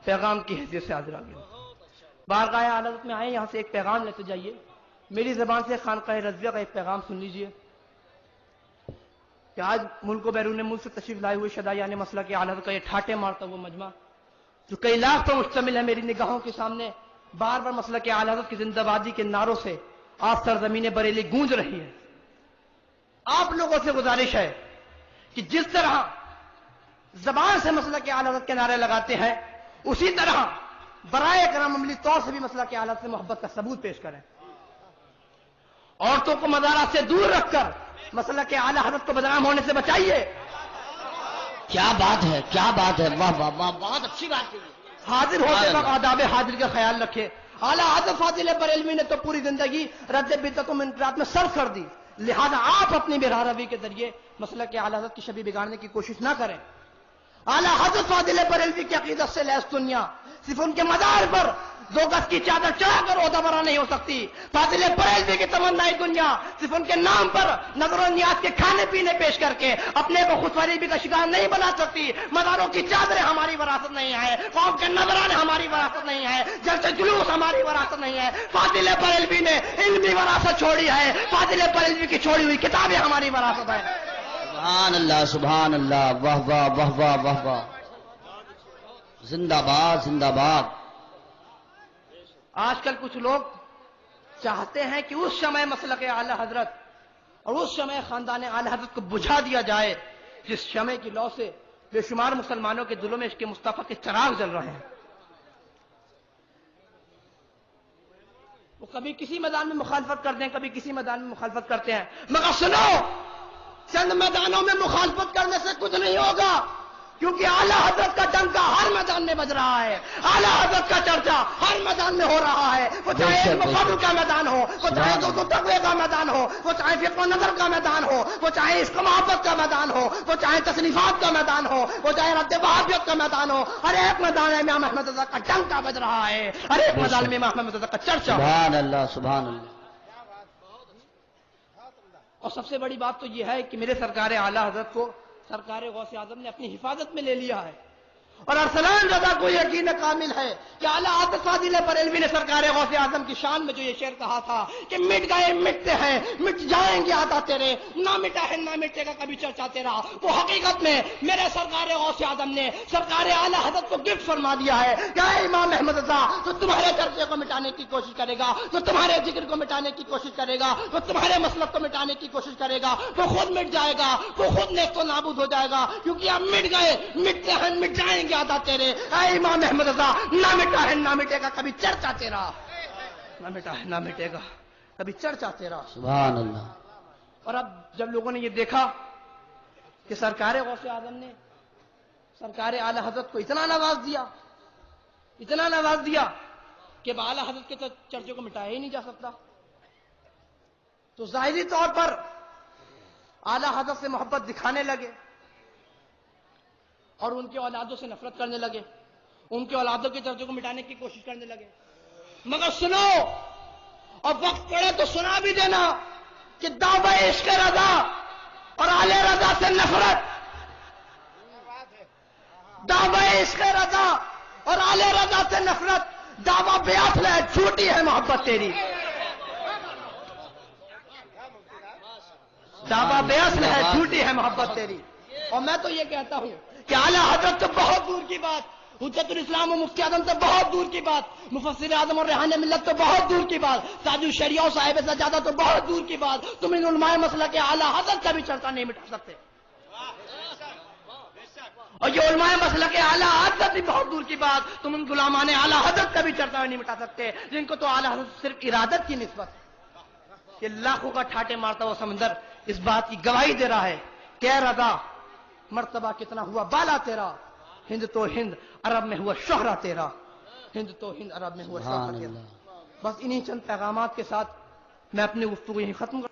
پیغام کی حیثیت سے حاضر آگے بارگاہ اعلی حضرت میں آئے، یہاں سے ایک پیغام لیتے جائیے. میری زبان سے خانقاہ رضویہ کا ایک پیغام سن لیجئے کہ آج ملک و بیرون ملک سے تشریف لائے ہوئے شدائیان مسلک اعلی حضرت کا یہ ٹھاٹے مارتا ہوا مجمع جو کئی لاکھ پر مشتمل ہے، میری نگاہوں کے سامنے بار بار مسلک اعلی حضرت کی زندہ بادی کے نعروں سے آج سرزمین بریلی گونج رہی ہے. آپ لوگوں سے گزارش ہے کہ جس طرح زبان سے مسلک اعلی حضرت کے نعرے لگاتے ہیں، اسی طرح برائے کرم عملی طور سے بھی مسلک اعلی حضرت سے محبت کا ثبوت پیش کریں. عورتوں کو مزارات سے دور رکھ کر مسلک اعلی حضرت کو بدنام ہونے سے بچائیے. کیا بات ہے، کیا بات ہے، واہ واہ واہ، بہت اچھی بات ہے. حاضر ہوتے وقت آداب حاضر کا خیال رکھے. اعلی حضرت فاضل بریلوی نے تو پوری زندگی رد بدعت و منکرات میں صرف کر دی، لہذا آپ اپنی بہرا روی کے ذریعے مسلک اعلی حضرت کی شبیہ بگاڑنے کی کوشش نہ کریں. اعلی حضرت فاضل بریلوی کی عقیدت سے لیس دنیا صرف ان کے مزار پر 2 گز کی چادر چڑھا کر عہدہ برا نہیں ہو سکتی. فاضل بریلوی کی تمنائی دنیا صرف ان کے نام پر نظر و نیاز کے کھانے پینے پیش کر کے اپنے کو خود فریبی کا شکار نہیں بنا سکتی. مزاروں کی چادریں ہماری وراثت نہیں ہے، قوم کے نظرانے ہماری وراثت نہیں ہے، جلسے جلوس ہماری وراثت نہیں ہے. فاضل بریلوی نے علمی وراثت چھوڑی ہے، فاضل بریلوی کی چھوڑی ہوئی کتابیں ہماری وراثت ہے. سبحان اللہ، سبحان اللہ، واہ واہ واہ واہ واہ واہ، زندہ باد، زندہ باد. آج کل کچھ لوگ چاہتے ہیں کہ اس شمع مسلک اعلی حضرت اور اس شمع خاندان اعلی حضرت کو بجھا دیا جائے جس شمع کی لو سے بے شمار مسلمانوں کے دلوں میں عشق مصطفیٰ کے چراغ جل رہے ہیں. وہ کبھی کسی میدان میں مخالفت کرتے ہیں، کبھی کسی میدان میں مخالفت کرتے ہیں، مگر سنو، چند میدانوں میں مخالفت کرنے سے کچھ نہیں ہوگا، کیونکہ اعلی حضرت کا ڈنکا ہر میدان میں بج رہا ہے، اعلی حضرت کا چرچا ہر میدان میں ہو رہا ہے. وہ چاہے مقابل کا میدان ہو، وہ چاہے دو تقوی کا میدان ہو، وہ چاہے فقہ و نظر کا میدان ہو، وہ چاہے عشق و محبت کا میدان ہو، وہ چاہے تصنیفات کا میدان ہو، وہ چاہے رد وہابیت کا میدان ہو. ہر ایک میدان میں امام احمد رضا کا ڈنکا بج رہا ہے، ہر ایک میدان میں امام احمد رضا کا چرچا. سبحان اللہ، سبحان اللہ. اور سب سے بڑی بات تو یہ ہے کہ میرے سرکار اعلی حضرت کو سرکار غوث اعظم نے اپنی حفاظت میں لے لیا ہے، اور ارسلان رضا کو یقین کامل ہے کہ اعلی حضرت فاضل بریلوی نے سرکار غوث اعظم کی شان میں جو یہ شعر کہا تھا کہ مٹ گئے مٹتے ہیں مٹ جائیں گے عطا تیرے، نہ مٹا ہے نہ مٹے گا کبھی چرچا تیرا، وہ حقیقت میں میرے سرکار غوث اعظم نے سرکار اعلی حضرت کو گفٹ فرما دیا ہے کہ اے امام احمد رضا، تو تمہارے چرچے کو مٹانے کی کوشش کرے گا، تو تمہارے ذکر کو مٹانے کی کوشش کرے گا، تو تمہارے مسلک کو مٹانے کی کوشش کرے گا، وہ خود مٹ جائے گا، وہ خود نیست و نابود ہو جائے گا، کیونکہ اب مٹ گئے مٹتے ہیں مٹ جائیں گے عطا تیرے. اے امام احمد رضا، نہ مٹا ہے نہ مٹے گا کبھی چرچا تیرا، نہ مٹا ہے نہ مٹے گا کبھی چرچا تیرا. سبحان اللہ. اور اب جب لوگوں نے یہ دیکھا کہ سرکار غوث اعظم نے سرکار اعلی حضرت کو اتنا نواز دیا کہ اعلی حضرت کے چرچے کو مٹایا ہی نہیں جا سکتا، تو ظاہری طور پر اعلی حضرت سے محبت دکھانے لگے اور ان کے اولادوں سے نفرت کرنے لگے، ان کے اولادوں کے چرچوں کو مٹانے کی کوشش کرنے لگے. مگر سنو، اور وقت پڑے تو سنا بھی دینا کہ دعوی عشق رضا اور آل رضا سے نفرت، دعوی عشق رضا اور آل رضا سے نفرت، دعوی بے اصل ہے، جھوٹی ہے محبت تیری، دعوی بے اصل ہے، جھوٹی ہے محبت تیری. اور میں تو یہ کہتا ہوں کہ اعلی حضرت تو بہت دور کی بات، حجت الاسلام و مفتی اعظم تو بہت دور کی بات، مفسر اعظم اور ریحان ملت تو بہت دور کی بات، تاج الشریعہ و صاحب سجادہ تو بہت دور کی بات، تم ان علماء مسلک اعلی حضرت کا بھی چرچا نہیں مٹا سکتے. اور یہ علماء مسلک اعلی حضرت بھی بہت دور کی بات، تم ان غلامان اعلی حضرت کا بھی چرچا نہیں مٹا سکتے، جن کو تو اعلی حضرت صرف ارادت کی نسبت ہے. یہ لاکھوں کا ٹھاٹے مارتا ہوا سمندر اس بات کی گواہی دے رہا ہے کہ اے رضا، مرتبہ کتنا ہوا بالا تیرا، ہند تو ہند عرب میں ہوا شہرہ تیرا، ہند تو ہند عرب میں ہوا شہرہ تیرا. بس انہی چند پیغامات کے ساتھ میں اپنی گفتگو یہیں ختم کر